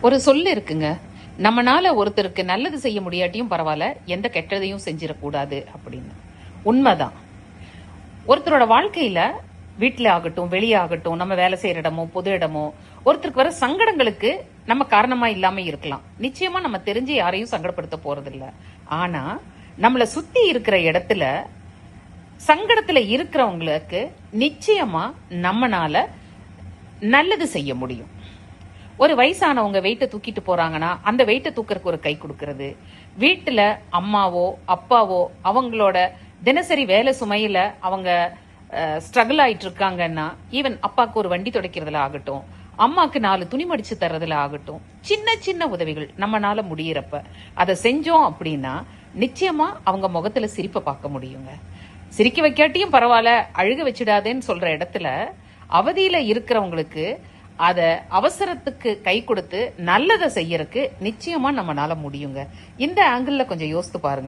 ஒரு சொல்லு இருக்குங்க. நம்மனால ஒருத்தருக்கு நல்லது செய்ய முடியாட்டியும் பரவாயில்ல, எந்த கெட்டதையும் செஞ்சிடக்கூடாது அப்படின்னு. உண்மைதான். ஒருத்தரோட வாழ்க்கையில வீட்டுல ஆகட்டும், வெளியே ஆகட்டும், நம்ம வேலை செய்யற இடமோ பொது இடமோ, ஒருத்தருக்கு வர சங்கடங்களுக்கு நம்ம காரணமா இல்லாம இருக்கலாம். நிச்சயமா நம்ம தெரிஞ்சு யாரையும் சங்கடப்படுத்த போறது இல்ல. ஆனா நம்மள சுத்தி இருக்கிற இடத்துல சங்கடத்துல இருக்கிறவங்களுக்கு நிச்சயமா நம்மனால நல்லது செய்ய முடியும். ஒரு வயசானவங்க வெயிட்ட தூக்கிட்டு போறாங்கன்னா அந்த வெயிட்ட தூக்கறதுக்கு ஒரு கை கொடுக்கறது, வீட்டுல அம்மாவோ அப்பாவோ அவங்களோட தினசரி வேலை சுமையில அவங்க ஸ்ட்ரகிள் ஆயிட்டு இருக்காங்கன்னா, ஈவன் அப்பாவுக்கு ஒரு வண்டி துடைக்கிறதுல ஆகட்டும், அம்மாக்கு 4 துணி மடிச்சு தர்றதுல ஆகட்டும், சின்ன சின்ன உதவிகள் நம்மனால முடியறப்ப அதை செஞ்சோம் அப்படின்னா நிச்சயமா அவங்க முகத்துல சிரிப்பை பார்க்க முடியுங்க. சிரிக்க வைக்காட்டியும் பரவாயில்ல, அழுக வச்சிடாதேன்னு சொல்ற இடத்துல அவதியில இருக்கிறவங்களுக்கு அத அவசரத்துக்கு கை கொடுத்து நல்லதை செய்யறதுக்கு நிச்சயமா நம்மனால முடியுங்க. இந்த ஆங்கிள் கொஞ்சம் யோசித்து பாருங்க.